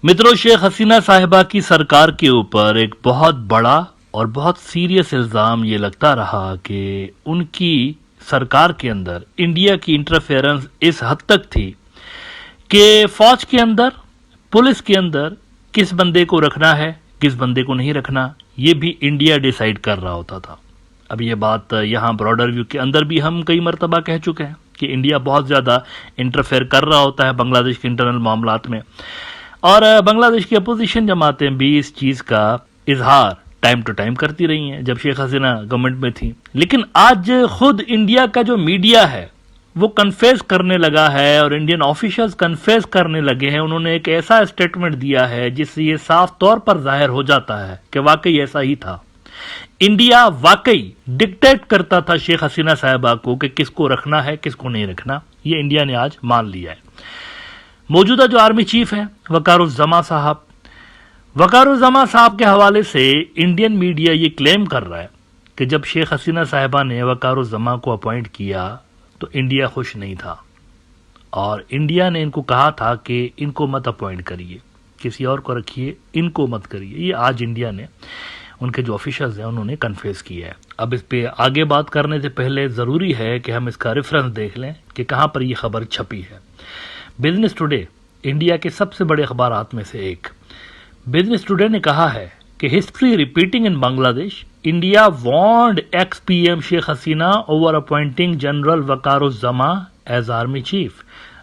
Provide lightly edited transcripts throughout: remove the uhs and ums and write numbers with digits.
मित्रों, शेख हसीना साहिबा की सरकार के ऊपर एक बहुत बड़ा और बहुत सीरियस इल्जाम ये लगता रहा कि उनकी सरकार के अंदर इंडिया की इंटरफेरेंस इस हद तक थी कि फौज के अंदर, पुलिस के अंदर किस बंदे को रखना है, किस बंदे को नहीं रखना, ये भी इंडिया डिसाइड कर रहा होता था। अब ये बात यहाँ ब्रॉडर व्यू के अंदर भी हम कई मरतबा कह चुके हैं कि इंडिया बहुत ज़्यादा इंटरफेयर कर रहा होता है बांग्लादेश के इंटरनल मामलात में, और बांग्लादेश की अपोजिशन जमातें भी इस चीज़ का इजहार टाइम टू टाइम करती रही हैं जब शेख हसीना गवर्नमेंट में थी। लेकिन आज खुद इंडिया का जो मीडिया है वो कन्फेस करने लगा है और इंडियन ऑफिशियल्स कन्फेस करने लगे हैं। उन्होंने एक ऐसा स्टेटमेंट दिया है जिससे ये साफ तौर पर जाहिर हो जाता है कि वाकई ऐसा ही था। इंडिया वाकई डिक्टेट करता था शेख हसीना साहिबा को कि किसको रखना है, किसको नहीं रखना। ये इंडिया ने आज मान लिया है। मौजूदा जो आर्मी चीफ है वकारुज़्ज़मा साहब, वकारुज़्ज़मा साहब के हवाले से इंडियन मीडिया ये क्लेम कर रहा है कि जब शेख हसीना साहिबा ने वकारुज़्ज़मा को अपॉइंट किया तो इंडिया खुश नहीं था और इंडिया ने इनको कहा था कि इनको मत अपॉइंट करिए, किसी और को रखिए, इनको मत करिए। ये आज इंडिया ने, उनके जो ऑफिशियल्स हैं उन्होंने कन्फेस किया है। अब इस पे आगे बात करने से पहले ज़रूरी है कि हम इसका रेफरेंस देख लें कि कहाँ पर ये खबर छपी है। बिजनेस टुडे, इंडिया के सबसे बड़े अखबारात में से एक, बिजनेस टुडे ने कहा है कि history repeating in Bangladesh, India warned ex PM Sheikh Hasina over appointing General Waker-Uz-Zaman as army chief.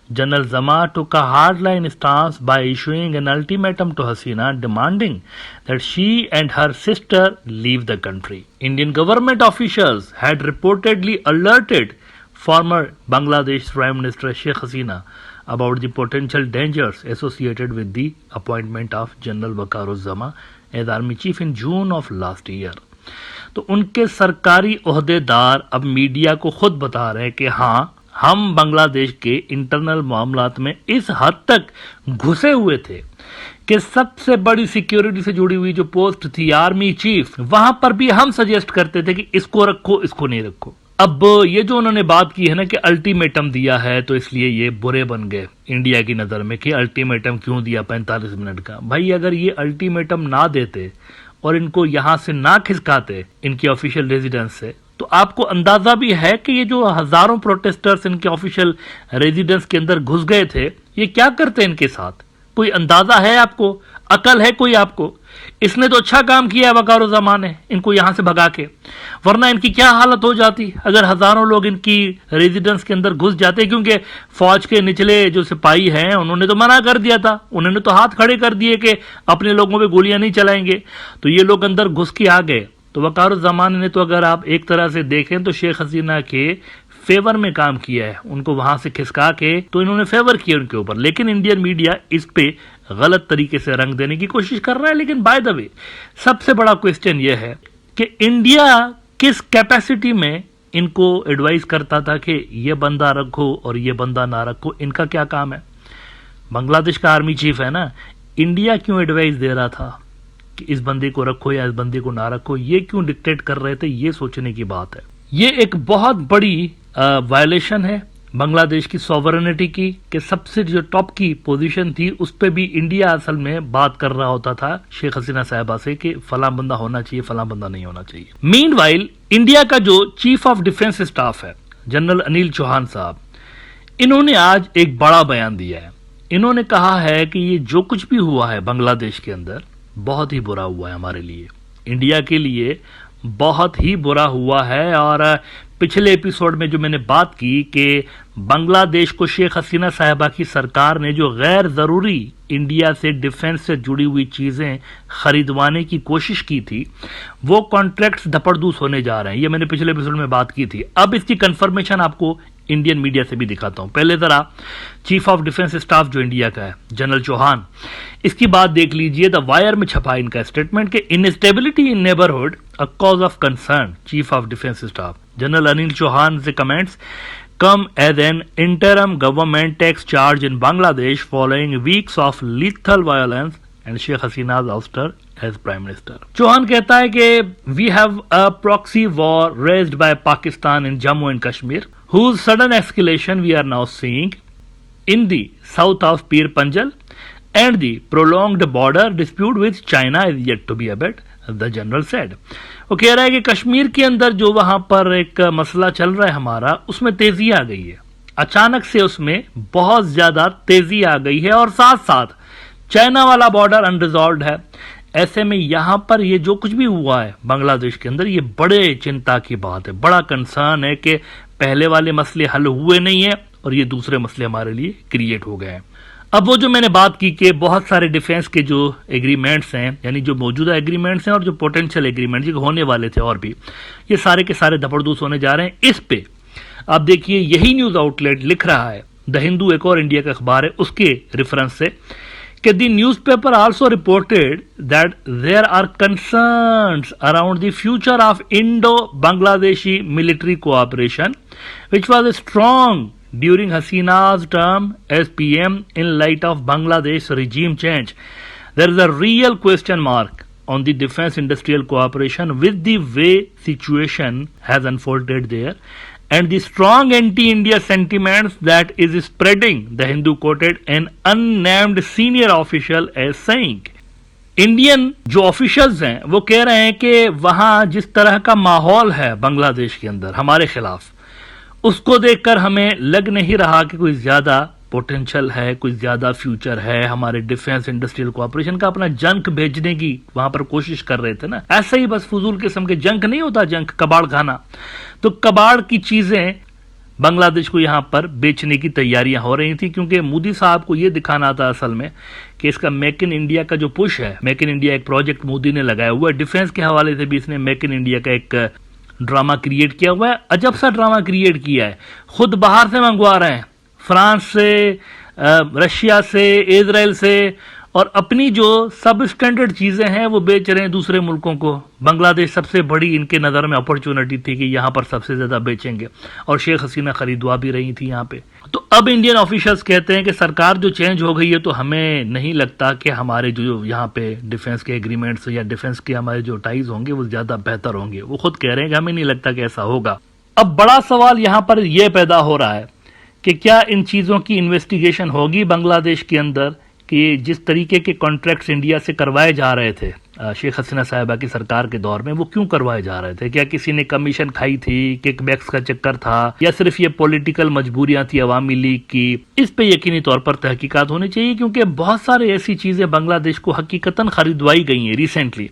General Zama took a hardline stance by issuing an ultimatum to Hasina demanding that she and her sister leave the country. Indian government officials had reportedly alerted former Bangladesh Prime Minister Sheikh Hasina about the potential dangers associated with the appointment of General Waqar as Army Chief in June of last year. तो उनके सरकारी ओहदेदार अब media को खुद बता रहे हैं कि हाँ, हम बांग्लादेश के इंटरनल मामलात में इस हद तक घुसे हुए थे कि सबसे बड़ी सिक्योरिटी से जुड़ी हुई जो पोस्ट थी आर्मी चीफ, वहां पर भी हम सजेस्ट करते थे कि इसको रखो, इसको नहीं रखो। अब ये जो उन्होंने बात की है ना कि अल्टीमेटम दिया है तो इसलिए ये बुरे बन गए इंडिया की नजर में कि अल्टीमेटम क्यों दिया 45 मिनट का। भाई अगर ये अल्टीमेटम ना देते और इनको यहां से ना खिसकाते इनकी ऑफिशियल रेजिडेंस से, तो आपको अंदाजा भी है कि ये जो हजारों प्रोटेस्टर्स इनके ऑफिशियल रेजिडेंस के अंदर घुस गए थे, ये क्या करते हैं इनके साथ? कोई अंदाजा है आपको? अकल है कोई आपको? इसने तो अच्छा काम किया है वकारुज़्ज़मा ने इनको यहां से भगा के, वरना इनकी क्या हालत हो जाती अगर हजारों लोग इनकी रेजिडेंस के अंदर घुस जाते। क्योंकि फौज के निचले जो सिपाही हैं उन्होंने तो मना कर दिया था, उन्होंने तो हाथ खड़े कर दिए कि अपने लोगों पे गोलियां नहीं चलाएंगे, तो ये लोग अंदर घुस के आ गए। तो वकारुज़्ज़मा ने तो अगर आप एक तरह से देखें तो शेख हसीना के फेवर में काम किया है, उनको वहां से खिसका के तो इन्होंने फेवर किया उनके ऊपर। लेकिन इंडियन मीडिया इस पे गलत तरीके से रंग देने की कोशिश कर रहा है। लेकिन बाय द वे सबसे बड़ा क्वेश्चन यह है कि इंडिया किस कैपेसिटी में इनको एडवाइस करता था कि ये बंदा रखो और ये बंदा ना रखो, इनका क्या काम है? बांग्लादेश का आर्मी चीफ है ना, इंडिया क्यों एडवाइस दे रहा था कि इस बंदे को रखो या इस बंदे को ना रखो? ये क्यों डिक्टेट कर रहे थे? ये सोचने की बात है। ये एक बहुत बड़ी वायलेशन है बांग्लादेश की सॉवरेनिटी की, कि सबसे जो टॉप की पोजीशन थी उस पे भी इंडिया असल में बात कर रहा होता था शेख हसीना साहिबा से कि फला बंदा होना चाहिए, फला बंदा नहीं होना चाहिए। मीनवाइल इंडिया का जो चीफ ऑफ डिफेंस स्टाफ है जनरल अनिल चौहान साहब, इन्होंने आज एक बड़ा बयान दिया है। इन्होंने कहा है कि ये जो कुछ भी हुआ है बांग्लादेश के अंदर बहुत ही बुरा हुआ है हमारे लिए, इंडिया के लिए बहुत ही बुरा हुआ है। और पिछले एपिसोड में जो मैंने बात की कि बांग्लादेश को शेख हसीना साहिबा की सरकार ने जो गैर जरूरी इंडिया से डिफेंस से जुड़ी हुई चीजें खरीदवाने की कोशिश की थी, वो कॉन्ट्रैक्ट्स धपड़दूस होने जा रहे हैं। ये मैंने पिछले एपिसोड में बात की थी। अब इसकी कंफर्मेशन आपको इंडियन मीडिया से भी दिखाता हूं। पहले जरा चीफ ऑफ डिफेंस स्टाफ जो इंडिया का है जनरल चौहान, इसकी बात देख लीजिए। द वायर में छपा इनका स्टेटमेंट कि instability in neighbourhood a cause of concern, chief of defence staff general Anil Chauhan से comments come as an interim government takes charge in Bangladesh following weeks of lethal violence and Sheikh Hasina's ouster as Prime Minister. Chauhan कहता है कि we have a proxy war raised by Pakistan in Jammu and Kashmir, whose sudden escalation we are now seeing in the south of Pir Panjal and the prolonged border dispute with China is yet to be abated, the general said. वो कह रहा है कि कश्मीर के अंदर जो वहां पर एक मसला चल रहा है हमारा, उसमें तेजी आ गई है, अचानक से उसमें बहुत ज्यादा तेजी आ गई है, और साथ साथ चाइना वाला बॉर्डर अनरिजॉल्व है। ऐसे में यहां पर ये जो कुछ भी हुआ है बांग्लादेश के अंदर, ये बड़े चिंता की बात है, बड़ा कंसर्न है कि पहले वाले मसले हल हुए नहीं है और ये दूसरे मसले हमारे लिए क्रिएट हो गए हैं। अब वो जो मैंने बात की कि बहुत सारे डिफेंस के जो एग्रीमेंट्स हैं, यानी जो मौजूदा एग्रीमेंट्स हैं और जो पोटेंशियल एग्रीमेंट्स जो होने वाले थे और भी, ये सारे के सारे धपड़धूस होने जा रहे हैं। इस पे आप देखिए यही न्यूज आउटलेट लिख रहा है, द हिंदू एक और इंडिया का अखबार है, उसके रेफरेंस से कि the newspaper also reported that there are concerns around the future of Indo Bangladeshi military cooperation which was strong during Hasina's term as PM in light of Bangladesh regime change. There is a real question mark on the defense industrial cooperation with the way situation has unfolded there and the strong anti-India sentiments that is spreading, the Hindu quoted an unnamed senior official as saying. Indian जो officials हैं वो कह रहे हैं कि वहां जिस तरह का माहौल है बांग्लादेश के अंदर हमारे खिलाफ, उसको देखकर हमें लग नहीं रहा कि कोई ज्यादा पोटेंशियल है, कोई ज्यादा फ्यूचर है। हमारे डिफेंस इंडस्ट्रियल कोऑपरेशन का अपना जंक भेजने की वहां पर कोशिश कर रहे थे ना, ऐसे ही बस फजूल किस्म के जंक नहीं होता, जंक कबाड़ खाना, तो कबाड़ की चीजें बांग्लादेश को यहां पर बेचने की तैयारियां हो रही थी, क्योंकि मोदी साहब को यह दिखाना था असल में कि इसका मेक इन इंडिया का जो पुश है, मेक इन इंडिया एक प्रोजेक्ट मोदी ने लगाया हुआ है, डिफेंस के हवाले से भी इसने मेक इन इंडिया का एक ड्रामा क्रिएट किया हुआ है, अजब सा ड्रामा क्रिएट किया है। खुद बाहर से मंगवा रहे हैं, फ्रांस से, रशिया से, इजराइल से, और अपनी जो सब स्टैंडर्ड चीजें हैं वो बेच रहे हैं दूसरे मुल्कों को। बांग्लादेश सबसे बड़ी इनके नजर में अपॉर्चुनिटी थी कि यहां पर सबसे ज्यादा बेचेंगे, और शेख हसीना खरीदवा भी रही थी यहां पे। तो अब इंडियन ऑफिशियल्स कहते हैं कि सरकार जो चेंज हो गई है, तो हमें नहीं लगता कि हमारे जो यहाँ पे डिफेंस के एग्रीमेंट्स या डिफेंस के हमारे जो टाइज होंगे वो ज्यादा बेहतर होंगे। वो खुद कह रहे हैं कि हमें नहीं लगता कि ऐसा होगा। अब बड़ा सवाल यहाँ पर यह पैदा हो रहा है कि क्या इन चीजों की इन्वेस्टिगेशन होगी बांग्लादेश के अंदर, कि जिस तरीके के कॉन्ट्रैक्ट्स इंडिया से करवाए जा रहे थे शेख हसीना साहिबा की सरकार के दौर में, वो क्यों करवाए जा रहे थे? क्या किसी ने कमीशन खाई थी, किकबैक्स का चक्कर था, या सिर्फ ये पॉलिटिकल मजबूरियां थी अवामी लीग की? इस पे यकीनी तौर पर तहकीकात होनी चाहिए, क्योंकि बहुत सारे ऐसी चीजें बांग्लादेश को हकीकतन खरीदवाई गई हैं रिसेंटली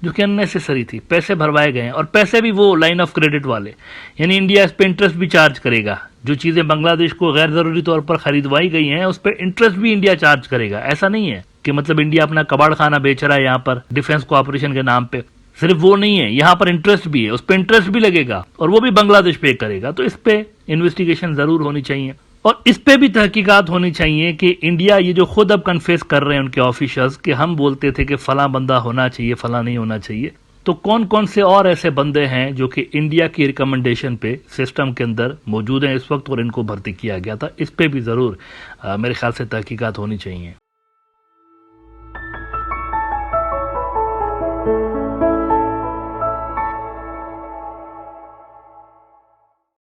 जो कि अननेसेसरी थी, पैसे भरवाए गए हैं, और पैसे भी वो लाइन ऑफ क्रेडिट वाले, यानी इंडिया इस पे इंटरेस्ट भी चार्ज करेगा। जो चीजें बांग्लादेश को गैर जरूरी तौर पर खरीदवाई गई हैं उस पर इंटरेस्ट भी इंडिया चार्ज करेगा। ऐसा नहीं है कि मतलब इंडिया अपना कबाड़ खाना बेच रहा है यहाँ पर डिफेंस कोऑपरेशन के नाम पे, सिर्फ वो नहीं है, यहाँ पर इंटरेस्ट भी है, उस पर इंटरेस्ट भी लगेगा और वो भी बांग्लादेश पे करेगा। तो इस पे इन्वेस्टिगेशन जरूर होनी चाहिए, और इस पे भी तहकीकात होनी चाहिए कि इंडिया ये जो खुद अब कन्फेस कर रहे हैं उनके ऑफिशियल्स कि हम बोलते थे कि फला बंदा होना चाहिए, फला नहीं होना चाहिए, तो कौन कौन से और ऐसे बंदे हैं जो कि इंडिया की रिकमेंडेशन पे सिस्टम के अंदर मौजूद हैं इस वक्त और इनको भर्ती किया गया था? इस पे भी जरूर मेरे ख्याल से तहकीकात होनी चाहिए।